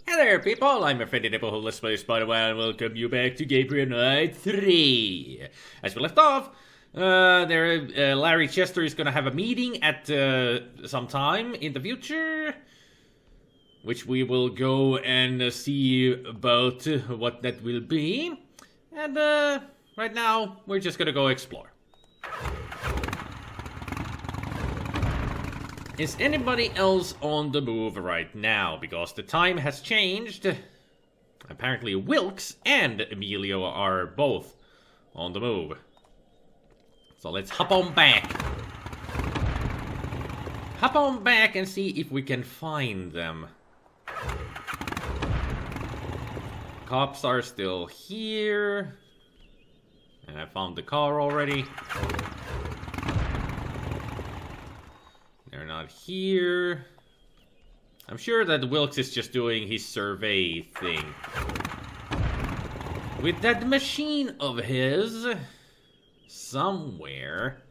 Hey there, people! I'm your friendly nipple who let's play SpiderMwa and welcome you back to Gabriel Night 3. As we left off, Larry Chester is gonna have a meeting at some time in the future, which we will go and see about what that will be. And right now, we're just gonna go explore. Is anybody else on the move right now? Because the time has changed. Apparently Wilkes and Emilio are both on the move. So let's hop on back. Hop on back and see if we can find them. Cops are still here. And I found the car already. They're not here. I'm sure that Wilkes is just doing his survey thing. With that machine of his. Somewhere.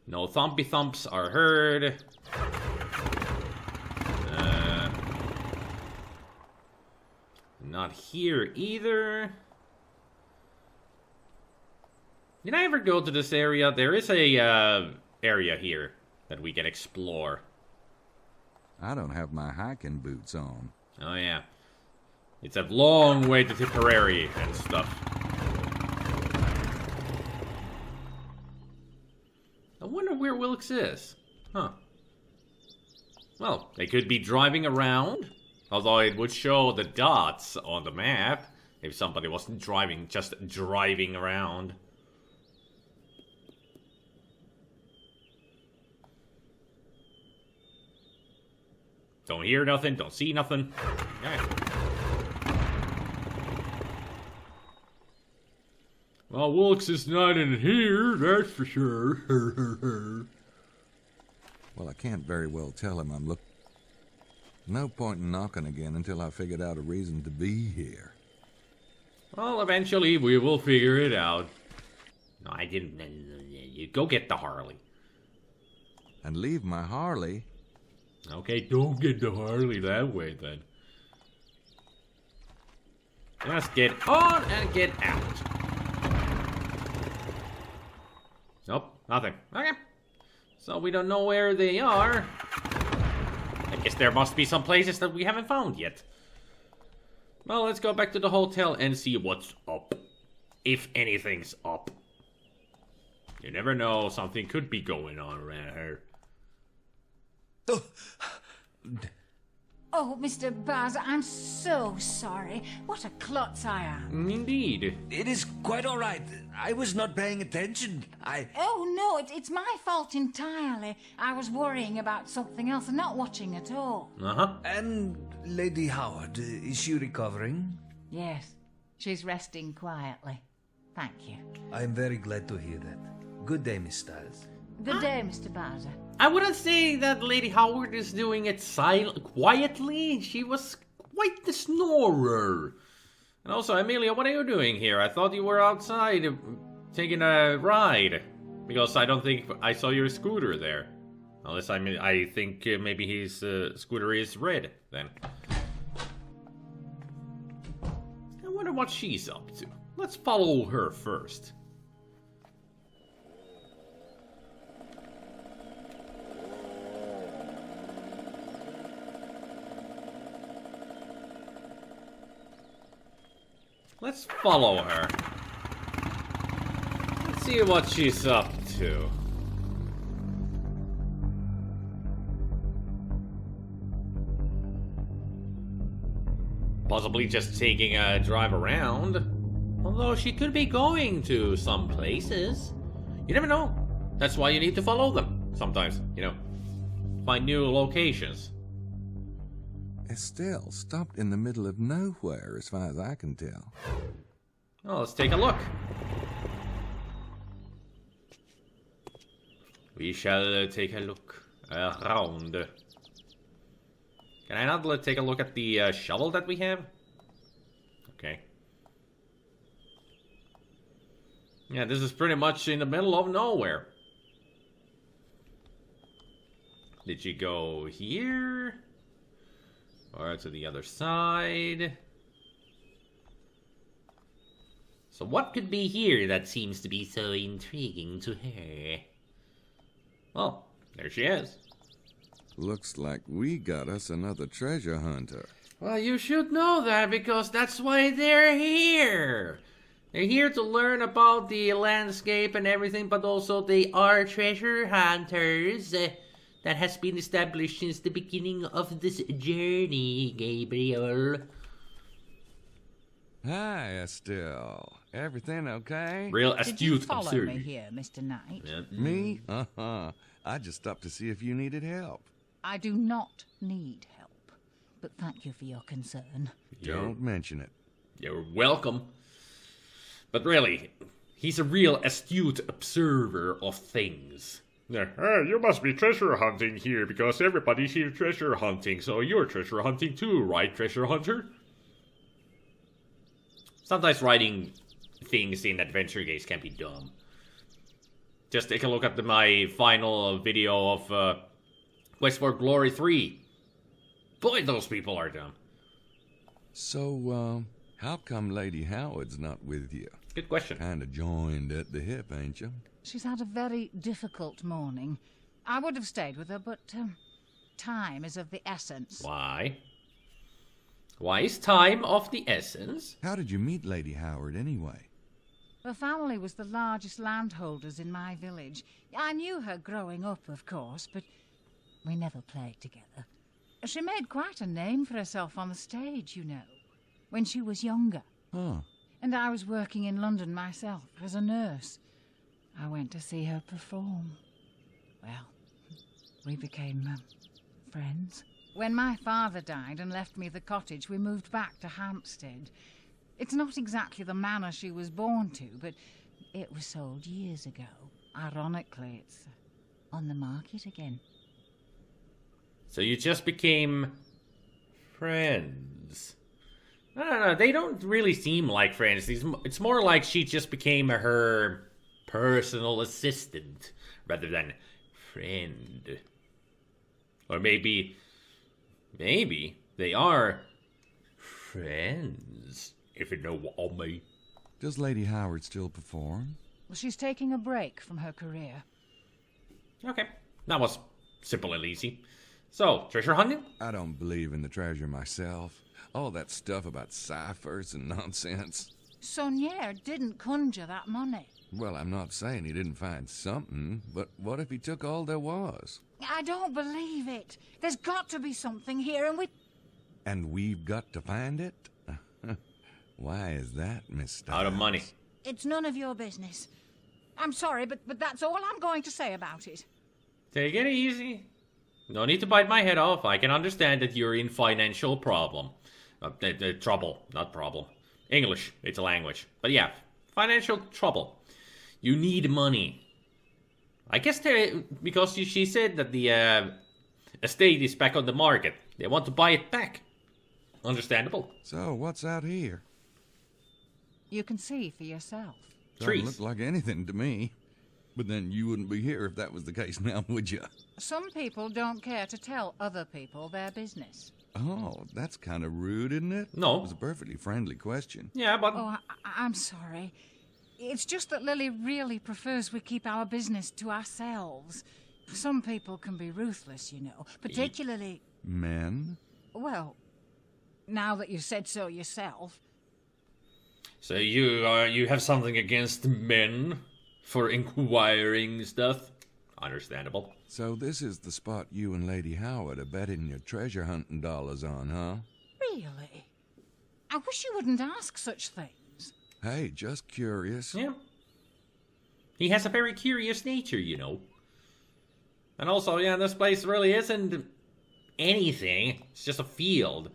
No thumpy thumps are heard. Not here either. Did I ever go to this area? There is a area here that we can explore. I don't have my hiking boots on. Oh yeah. It's a long way to Tipperary and stuff. I wonder where Wilkes is. Huh. Well, they could be driving around. Although it would show the dots on the map if somebody wasn't driving, just driving around. Don't hear nothing, don't see nothing. Okay. Well, Wilkes is not in here, that's for sure. Well, I can't very well tell him I'm looking. No point in knocking again until I figured out a reason to be here. Well, eventually we will figure it out. No, I didn't. You go get the Harley. And leave my Harley. Okay, don't get the Harley that way then. Just get on and get out. Nope, nothing. Okay. So we don't know where they are. I guess there must be some places that we haven't found yet. Well, let's go back to the hotel and see what's up. If anything's up. You never know, something could be going on around here. Oh, Mr. Baz, I'm so sorry. What a klutz I am. Indeed. It is quite all right. I was not paying attention. Oh, no, it's my fault entirely. I was worrying about something else and not watching at all. Uh-huh. And Lady Howard, is she recovering? Yes, she's resting quietly. Thank you. I am very glad to hear that. Good day, Miss Stiles. Good day, Mr. Bowser. I wouldn't say that Lady Howard is doing it quietly. She was quite the snorer. And also, Amelia, what are you doing here? I thought you were outside taking a ride. Because I don't think I saw your scooter there. Unless I think maybe his scooter is red then. I wonder what she's up to. Let's follow her first. Let's follow her. Let's see what she's up to. Possibly just taking a drive around. Although she could be going to some places. You never know. That's why you need to follow them sometimes, you know. Find new locations. Estelle stopped in the middle of nowhere, as far as I can tell. Well, let's take a look. We shall take a look around. Can I not take a look at the shovel that we have? Okay. Yeah, this is pretty much in the middle of nowhere. Did she go here? Or to the other side? So what could be here that seems to be so intriguing to her? Oh, there she is. Looks like we got us another treasure hunter. Well, you should know that because that's why they're here. They're here to learn about the landscape and everything, but also they are treasure hunters. That has been established since the beginning of this journey, Gabriel. Hi, Estelle. Everything okay? Real Did you astute follow observer. me here, Mr. Knight? Yeah. Me? Uh-huh. I just stopped to see if you needed help. I do not need help, but thank you for your concern. Don't mention it. You're welcome. But really, he's a real astute observer of things. Yeah, you must be treasure hunting here because everybody's here treasure hunting, so you're treasure hunting too, right, treasure hunter? Sometimes writing things in adventure games can be dumb. Just take a look at my final video of Quest for Glory 3. Boy, those people are dumb. So, how come Lady Howard's not with you? Good question. Kinda joined at the hip, ain't you? She's had a very difficult morning. I would have stayed with her, but time is of the essence. Why? Why is time of the essence? How did you meet Lady Howard, anyway? Her family was the largest landholders in my village. I knew her growing up, of course, but we never played together. She made quite a name for herself on the stage, you know, when she was younger. Huh. And I was working in London myself as a nurse. I went to see her perform. Well, we became friends. When my father died and left me the cottage, we moved back to Hampstead. It's not exactly the manor she was born to, but it was sold years ago. Ironically, it's on the market again. So you just became friends. I don't know, they don't really seem like friends. It's more like she just became her personal assistant rather than friend. Or maybe they are friends, if you know what I mean. Does Lady Howard still perform? Well, she's taking a break from her career. Okay, that was simple and easy. So, treasure hunting? I don't believe in the treasure myself. All that stuff about ciphers and nonsense. Saunier didn't conjure that money. Well, I'm not saying he didn't find something, but what if he took all there was? I don't believe it. There's got to be something here, And we've got to find it? Why is that, Miss Stiles? Out of money. It's none of your business. I'm sorry, but that's all I'm going to say about it. Take it easy. No need to bite my head off. I can understand that you're in financial problem. Trouble, not problem. English, it's a language. But yeah, financial trouble. You need money. I guess because she said that the estate is back on the market. They want to buy it back. Understandable. So, what's out here? You can see for yourself. Trees. Doesn't look like anything to me. But then you wouldn't be here if that was the case now, would you? Some people don't care to tell other people their business. Oh, that's kind of rude, isn't it? No. It was a perfectly friendly question. Yeah, but... Oh, I'm sorry. It's just that Lily really prefers we keep our business to ourselves. Some people can be ruthless, you know, particularly... Men? Well, now that you've said so yourself. So you have something against men for inquiring stuff? Understandable. So this is the spot you and Lady Howard are betting your treasure hunting dollars on, huh? Really? I wish you wouldn't ask such things. Hey, just curious. Yeah. He has a very curious nature, you know. And also, yeah, this place really isn't anything. It's just a field.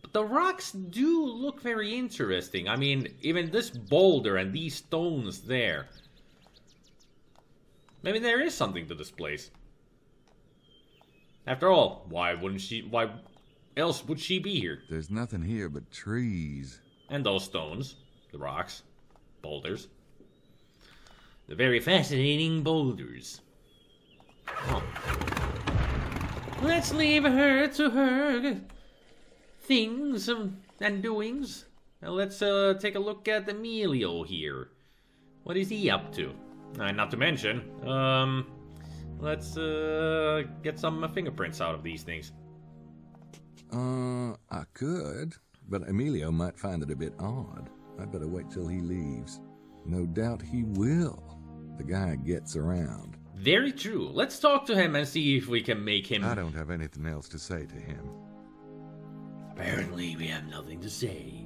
But the rocks do look very interesting. I mean, even this boulder and these stones there. Maybe there is something to this place. After all, why else would she be here? There's nothing here but trees. And those stones, the rocks, boulders. The very fascinating boulders. Oh. Let's leave her to her things and doings. Now let's take a look at Emilio here. What is he up to? Not to mention, let's get some fingerprints out of these things. I could, but Emilio might find it a bit odd. I'd better wait till he leaves. No doubt he will. The guy gets around. Very true. Let's talk to him and see if we can make him... I don't have anything else to say to him. Apparently we have nothing to say.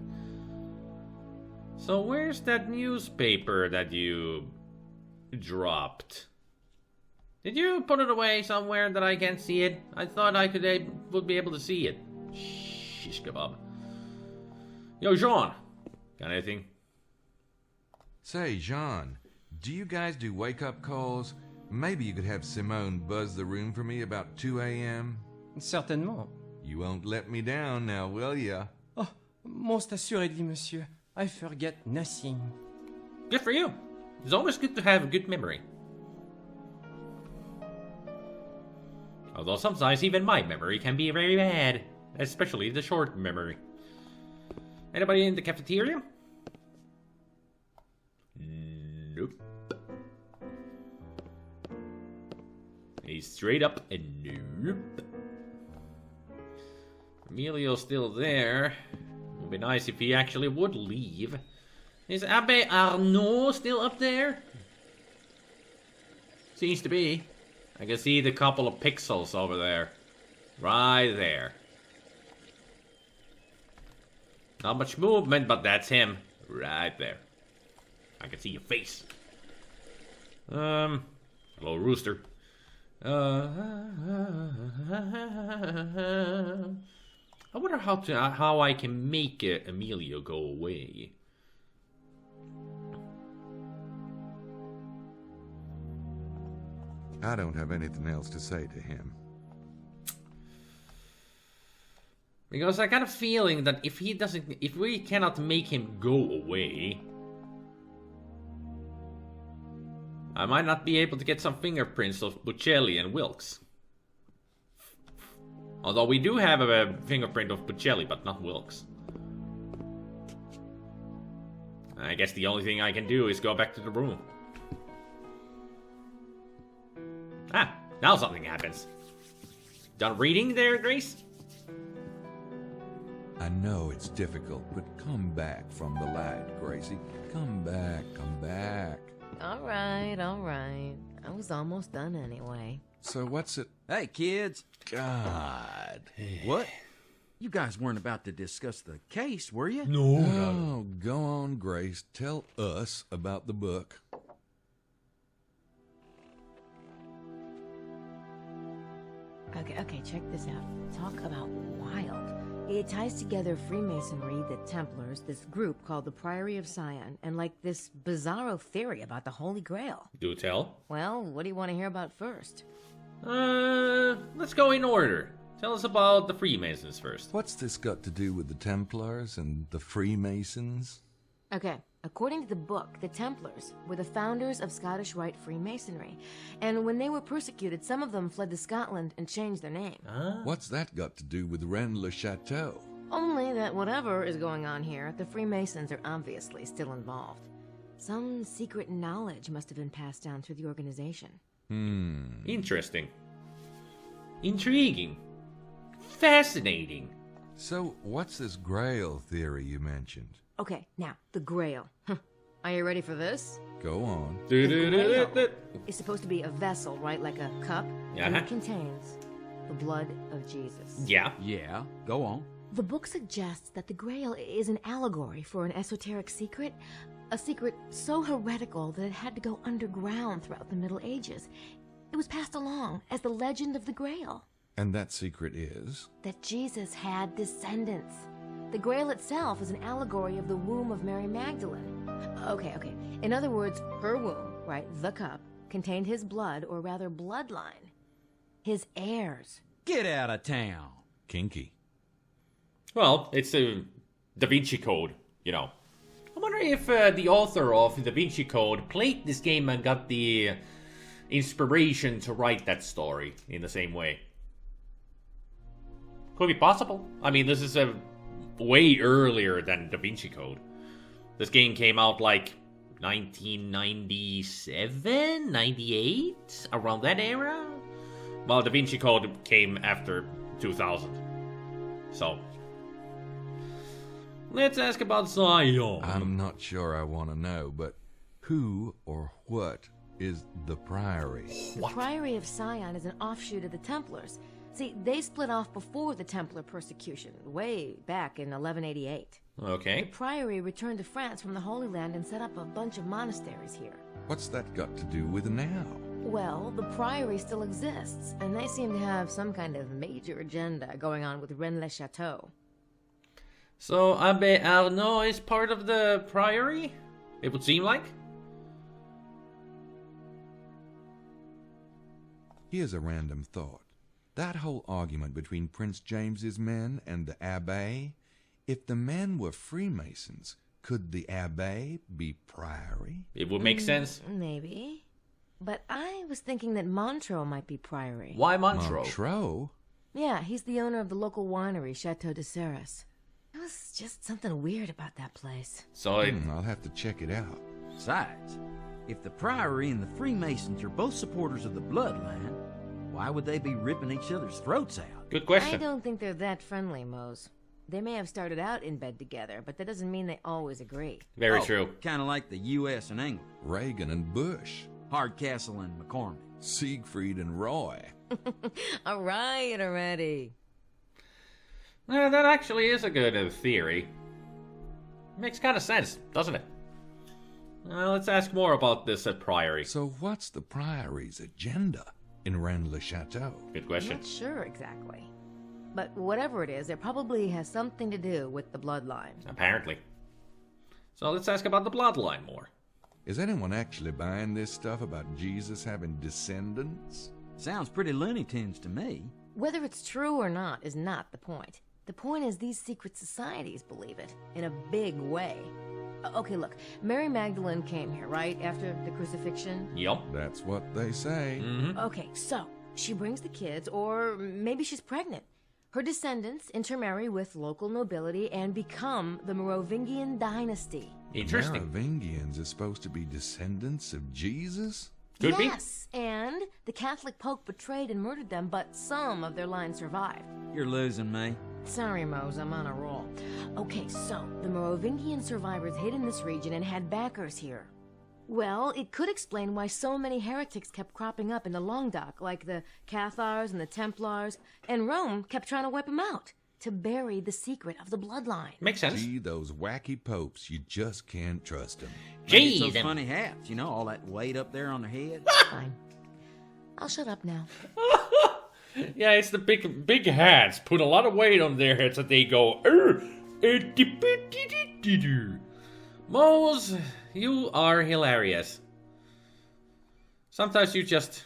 So where's that newspaper that you dropped? Did you put it away somewhere that I can't see it? I thought I would be able to see it. Shish kebab. Yo, Jean. Got anything? Say, Jean, do you guys do wake-up calls? Maybe you could have Simone buzz the room for me about 2 a.m.? Certainement. You won't let me down now, will ya? Oh, most assuredly, monsieur. I forget nothing. Good for you. It's always good to have a good memory. Although sometimes even my memory can be very bad. Especially the short memory. Anybody in the cafeteria? Nope. He's straight up and nope. Emilio's still there. It would be nice if he actually would leave. Is Abbe Arnaud still up there? Seems to be. I can see the couple of pixels over there. Right there. Not much movement, but that's him. Right there. I can see your face. Hello, Rooster. I wonder how I can make Emilio go away. I don't have anything else to say to him. Because I got a feeling that if we cannot make him go away, I might not be able to get some fingerprints of Buccelli and Wilkes. Although we do have a fingerprint of Buccelli, but not Wilkes. I guess the only thing I can do is go back to the room. Ah, now something happens. Done reading there, Grace? I know it's difficult, but come back from the light, Gracie. Come back, come back. All right. I was almost done anyway. So what's it? Hey, kids. God. What? You guys weren't about to discuss the case, were you? No, go on, Grace. Tell us about the book. Okay, check this out. Talk about wild. It ties together Freemasonry, the Templars, this group called the Priory of Sion, and like this bizarro theory about the Holy Grail. Do tell. Well, what do you want to hear about first? Let's go in order. Tell us about the Freemasons first. What's this got to do with the Templars and the Freemasons? Okay, according to the book, the Templars were the founders of Scottish Rite Freemasonry, and when they were persecuted, some of them fled to Scotland and changed their name. What's that got to do with Rennes-le-Château? Only that whatever is going on here, the Freemasons are obviously still involved. Some secret knowledge must have been passed down through the organization. Interesting. Intriguing. Fascinating. So what's this Grail theory you mentioned? Okay, now, the Grail. Are you ready for this? Go on. It's supposed to be a vessel, right? Like a cup. And Yeah. it contains the blood of Jesus. Yeah. Yeah, go on. The book suggests that the Grail is an allegory for an esoteric secret. A secret so heretical that it had to go underground throughout the Middle Ages. It was passed along as the legend of the Grail. And that secret is? That Jesus had descendants. The Grail itself is an allegory of the womb of Mary Magdalene. Okay. In other words, her womb, right, the cup, contained his blood, or rather bloodline. His heirs. Get out of town. Kinky. Well, it's the Da Vinci Code, you know. I wonder if the author of the Da Vinci Code played this game and got the inspiration to write that story in the same way. Could be possible. I mean, this is a way earlier than Da Vinci Code. This game came out like 1997, 98, around that era. While Da Vinci Code came after 2000. So, let's ask about Zion. I'm not sure I want to know, but who or what is the Priory? The Priory of Sion is an offshoot of the Templars. See, they split off before the Templar persecution, way back in 1188. Okay. The Priory returned to France from the Holy Land and set up a bunch of monasteries here. What's that got to do with now? Well, the Priory still exists, and they seem to have some kind of major agenda going on with Rennes-le-Château. So, Abbe Arnaud is part of the Priory? It would seem like? Here's a random thought. That whole argument between Prince James's men and the Abbé, if the men were Freemasons, could the Abbé be Priory? It would make sense. Maybe. But I was thinking that Montreux might be Priory. Why Montreux? Montreux? Yeah, he's the owner of the local winery, Chateau de Serres. There was just something weird about that place. So, I'll have to check it out. Besides, if the Priory and the Freemasons are both supporters of the Bloodline, why would they be ripping each other's throats out? good I question. don't think they're that friendly, Mose. They may have started out in bed together, but that doesn't mean they always agree. Very true. Kind of like the U.S. and England. Reagan and Bush. Hardcastle and McCormick. Siegfried and Roy. All right already. That actually is a good theory. Makes kind of sense, doesn't it? Let's ask more about this at Priory. So what's the Priory's agenda in Rennes-le-Château? Good question. Not sure exactly. But whatever it is, it probably has something to do with the bloodline. Apparently. So let's ask about the bloodline more. Is anyone actually buying this stuff about Jesus having descendants? Sounds pretty Looney Tunes to me. Whether it's true or not is not the point. The point is these secret societies believe it, in a big way. Okay, look, Mary Magdalene came here, right, after the crucifixion? Yup. That's what they say. Okay, so, she brings the kids, or maybe she's pregnant. Her descendants intermarry with local nobility and become the Merovingian dynasty. Interesting. Merovingians are supposed to be descendants of Jesus? Could be. Yes, and the Catholic Pope betrayed and murdered them, but some of their line survived. You're losing me. Sorry, Mose, I'm on a roll. Okay, so, the Merovingian survivors hid in this region and had backers here. Well, it could explain why so many heretics kept cropping up in the Languedoc, like the Cathars and the Templars, and Rome kept trying to wipe them out, to bury the secret of the bloodline. Makes sense. Gee, those wacky popes, you just can't trust them. Maybe it's Gee, those them. funny hats, you know, all that weight up there on their head. Fine. I'll shut up now. Yeah, it's the big hats. Put a lot of weight on their heads that they go. Mose, you are hilarious. Sometimes you just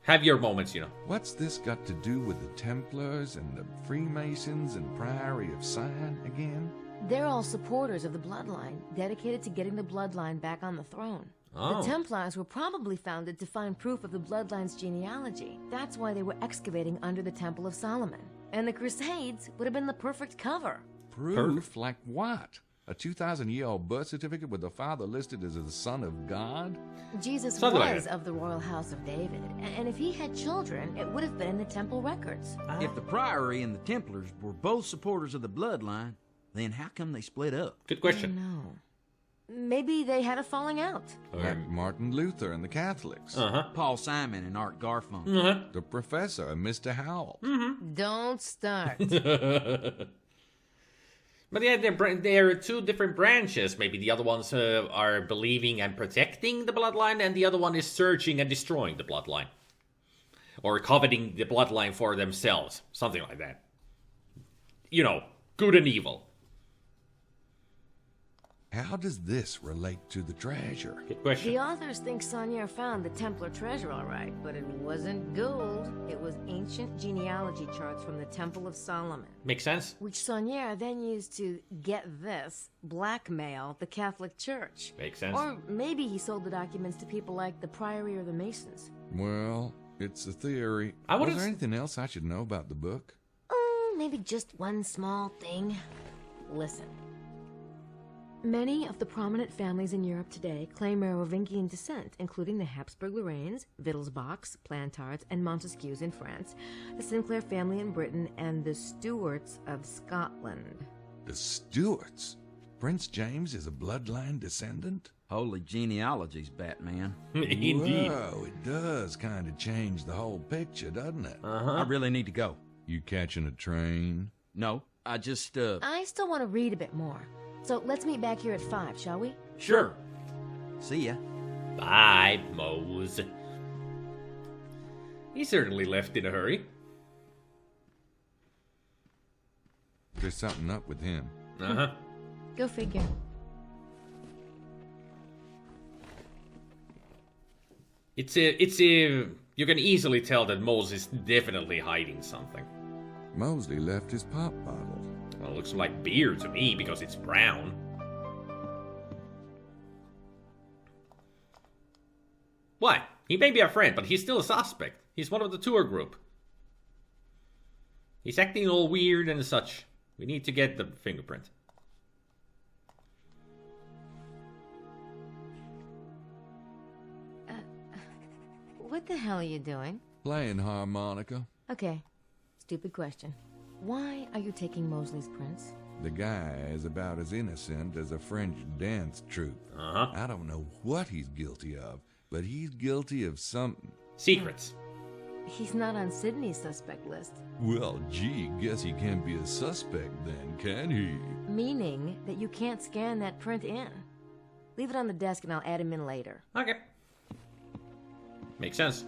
have your moments, you know. What's this got to do with the Templars and the Freemasons and Priory of Sion again? They're all supporters of the bloodline, dedicated to getting the bloodline back on the throne. Oh. The Templars were probably founded to find proof of the bloodline's genealogy. That's why they were excavating under the Temple of Solomon. And the Crusades would have been the perfect cover. Proof like what? A 2,000-year-old birth certificate with the father listed as the son of God? Jesus Something like was that. of the royal house of David, and if he had children, it would have been in the temple records. If the Priory and the Templars were both supporters of the Bloodline, then how come they split up? Good question. No. Maybe they had a falling out. Like Martin Luther and the Catholics. Paul Simon and Art Garfunkel. The professor and Mr. Howell. Don't start. But yeah, there are two different branches. Maybe the other ones are believing and protecting the bloodline, and the other one is searching and destroying the bloodline. Or coveting the bloodline for themselves. Something like that. You know, good and evil. How does this relate to the treasure? Good question. The authors think Saunier found the Templar treasure all right, but it wasn't gold. It was ancient genealogy charts from the Temple of Solomon, Makes sense. which Saunier then used to, get this, blackmail the Catholic Church. Makes sense. Or maybe he sold the documents to people like the Priory or the Masons. Well, it's a theory. I Was would've there anything else I should know about the book? maybe just one small thing? Listen. Many of the prominent families in Europe today claim Merovingian descent, including the Habsburg-Lorraines, Wittelsbachs, Plantards, and Montesquieux in France, the Sinclair family in Britain, and the Stuarts of Scotland. The Stuarts? Prince James is a bloodline descendant? Holy genealogies, Batman. Indeed. Whoa, it does kind of change the whole picture, doesn't it? I really need to go. You catching a train? No, I just, I still want to read a bit more. So let's meet back here at 5, shall we? Sure. See ya. Bye, Mose. He certainly left in a hurry. There's something up with him. Uh-huh. Go figure. You can easily tell that Mose is definitely hiding something. Mosley left his pop bottle. Well, it looks like beer to me because it's brown. What? He may be our friend, but he's still a suspect. He's one of the tour group. He's acting all weird and such. We need to get the fingerprint. What the hell are you doing? Playing harmonica. Okay, stupid question. Why are you taking Mosley's prints? The guy is about as innocent as a French dance troupe. Uh-huh. I don't know what he's guilty of, but he's guilty of something. Secrets. He's not on Sydney's suspect list. Well, gee, guess he can't be a suspect then, can he? Meaning that you can't scan that print in. Leave it on the desk and I'll add him in later. Okay. Makes sense.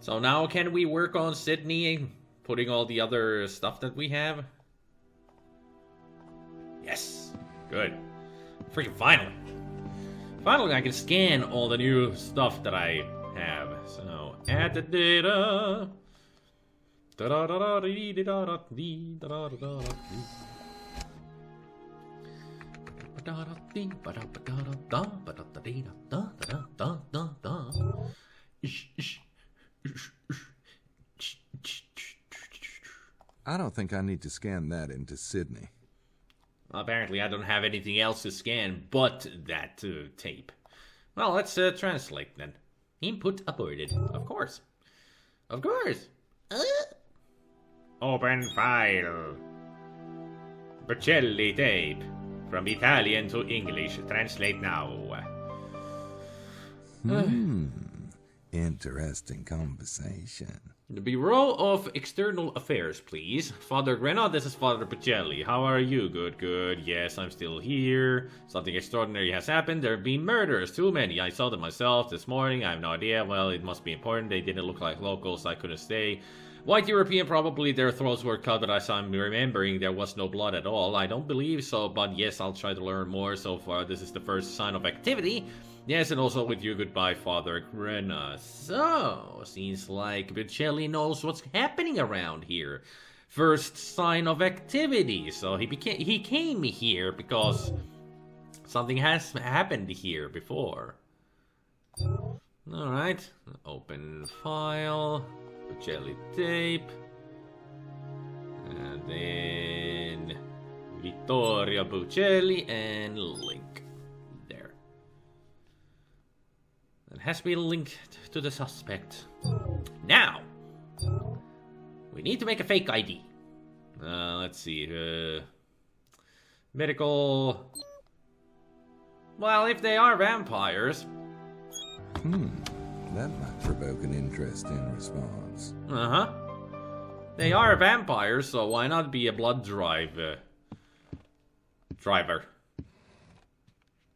So now can we work on Sydney, putting all the other stuff that we have? Yes. Good. Freaking finally. Finally I can scan all the new stuff that I have. So add the data. I don't think I need to scan that into Sydney. Apparently I don't have anything else to scan but that tape. Well, let's translate then. Input aborted. Of course. Of course. Open file. Bocelli tape. From Italian to English. Translate now. Interesting conversation. The Bureau of External Affairs, please. Father Grenade, this is Father Bocelli. How are you? Good, good. Yes, I'm still here. Something extraordinary has happened. There have been murders. Too many. I saw them myself this morning. I have no idea. Well, it must be important. They didn't look like locals. I couldn't stay. White European, probably their throats were cut, but as I'm remembering, there was no blood at all. I don't believe so, but yes, I'll try to learn more. So far, this is the first sign of activity. Yes, and also with you, goodbye, Father Grenna. So, seems like Bocelli knows what's happening around here. First sign of activity. So he came here because something has happened here before. Alright, open file, Bocelli tape, and then Vittorio Bocelli and link. There. It has been linked to the suspect. Now, we need to make a fake ID. Let's see, medical... Well, if they are vampires... That might provoke an interesting response. Uh-huh. They are vampires, so why not be a blood driver?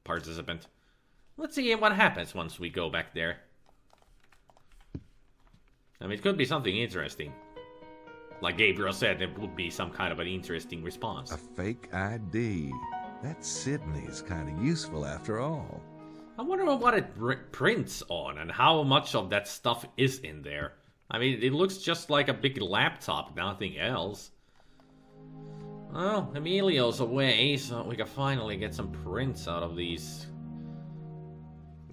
Participant. Let's see what happens once we go back there. I mean, it could be something interesting. Like Gabriel said, it would be some kind of an interesting response. A fake ID. That Sydney's kind of useful after all. I wonder what it prints on and how much of that stuff is in there. I mean, it looks just like a big laptop, nothing else. Well, Emilio's away, so we can finally get some prints out of these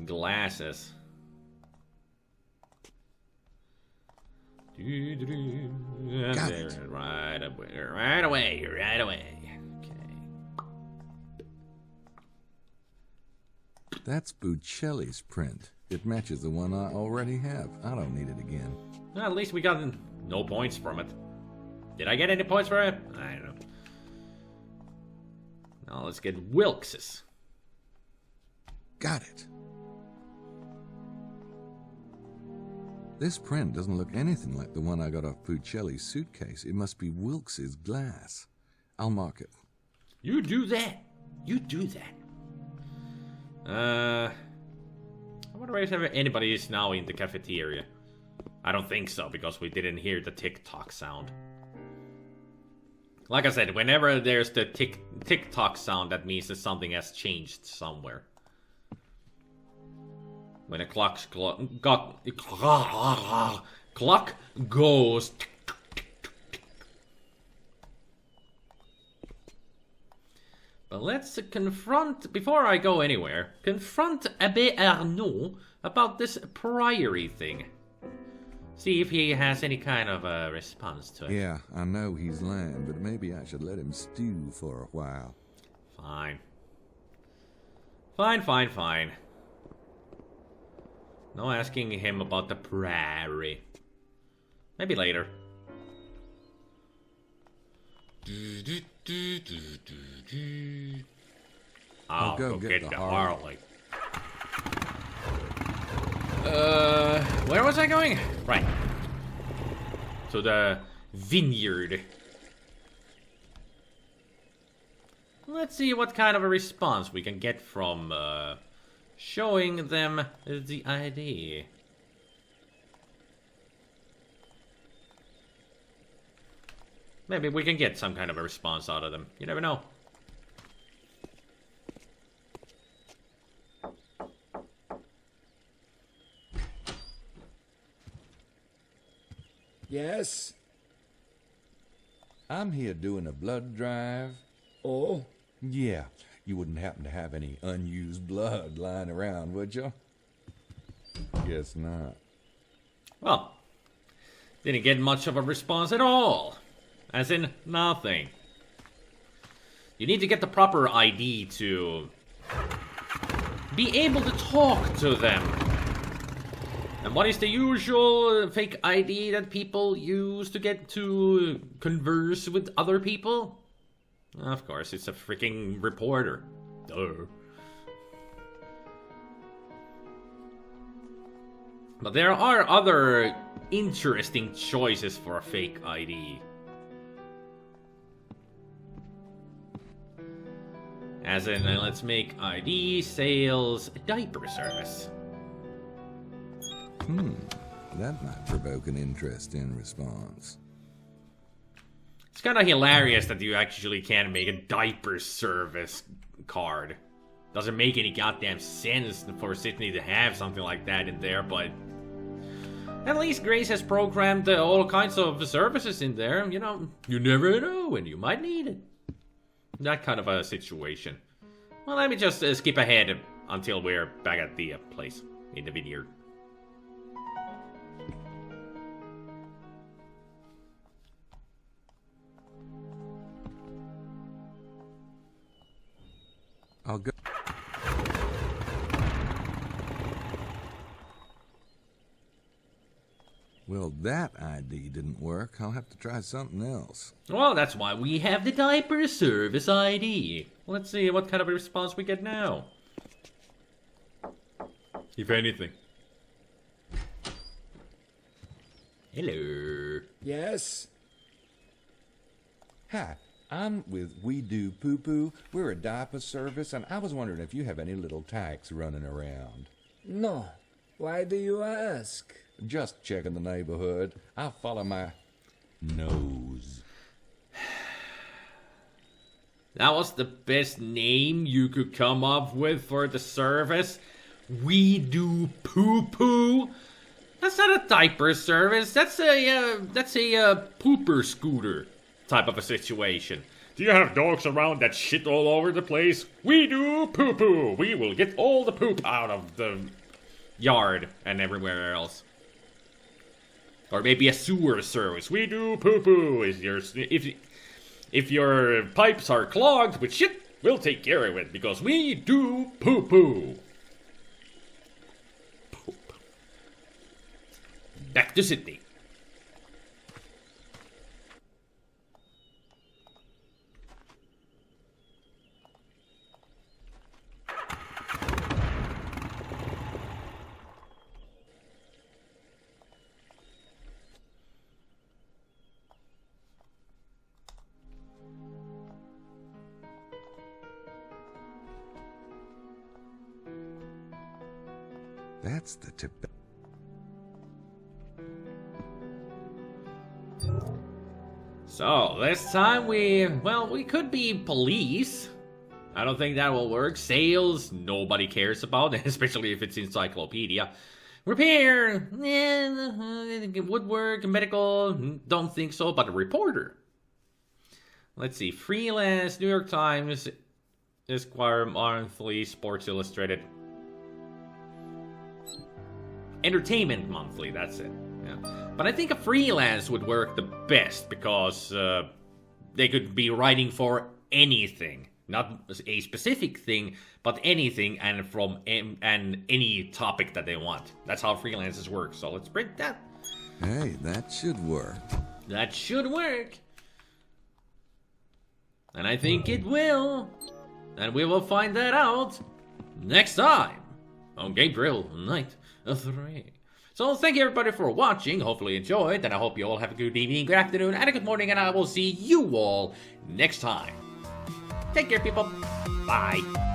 glasses. Got it. Right away. Okay. That's Buccelli's print. It matches the one I already have. I don't need it again. Well, at least we got no points from it. Did I get any points for it? I don't know. Now let's get Wilkes's. Got it. This print doesn't look anything like the one I got off Buccelli's suitcase. It must be Wilkes's glass. I'll mark it. You do that. I wonder if anybody is now in the cafeteria. I don't think so, because we didn't hear the tick-tock sound. Like I said, whenever there's the tick-tock sound, that means that something has changed somewhere. When a clock goes... But let's confront, before I go anywhere, confront Abbé Arnaud about this priory thing. See if he has any kind of a response to it. Yeah, I know he's lying, but maybe I should let him stew for a while. Fine. No asking him about the priory. Maybe later. I'll go get the barley. Where was I going? Right. To the vineyard. Let's see what kind of a response we can get from showing them the ID. Maybe we can get some kind of a response out of them. You never know. Yes? I'm here doing a blood drive. Oh? Yeah, you wouldn't happen to have any unused blood lying around, would you? Guess not. Well, didn't get much of a response at all. As in, nothing. You need to get the proper ID to be able to talk to them. And what is the usual fake ID that people use to get to converse with other people? Of course, it's a freaking reporter. Duh. But there are other interesting choices for a fake ID. As in, let's make ID sales diaper service. That might provoke an interesting response. It's kind of hilarious that you actually can make a diaper service card. Doesn't make any goddamn sense for Sydney to have something like that in there, but at least Grace has programmed all kinds of services in there. You know, you never know when you might need it. That kind of a situation. Well, let me just skip ahead until we're back at the place in the vineyard. I'll go. Well, that ID didn't work. I'll have to try something else. Well, that's why we have the diaper service ID. Let's see what kind of a response we get now. If anything. Hello. Yes? Hi, I'm with We Do Poo Poo. We're a diaper service, and I was wondering if you have any little tykes running around. No. Why do you ask? Just checking the neighborhood. I'll follow my nose. That was the best name you could come up with for the service? We Do Poo Poo? That's not a diaper service. That's a pooper scooter type of a situation. Do you have dogs around that shit all over the place? We do poo poo. We will get all the poop out of the yard and everywhere else. Or maybe a sewer service. We do poo-poo. If your pipes are clogged with shit, we'll take care of it, because we do poo-poo. Poop. Back to Sydney. That's the Tibet. So, this time we could be police. I don't think that will work. Sales, nobody cares about, especially if it's encyclopedia. Repair, woodwork, medical, don't think so, but a reporter. Let's see, freelance, New York Times, Esquire, Monthly, Sports Illustrated. Entertainment Monthly, that's it. Yeah. But I think a freelance would work the best, because they could be writing for anything. Not a specific thing, but anything, and from any topic that they want. That's how freelancers work, so let's print that. Hey, that should work. That should work. And I think it will. And we will find that out next time on Gabriel Night 3. So thank you everybody for watching. Hopefully you enjoyed, and I hope you all have a good evening, good afternoon, and a good morning, and I will see you all next time. Take care, people. Bye.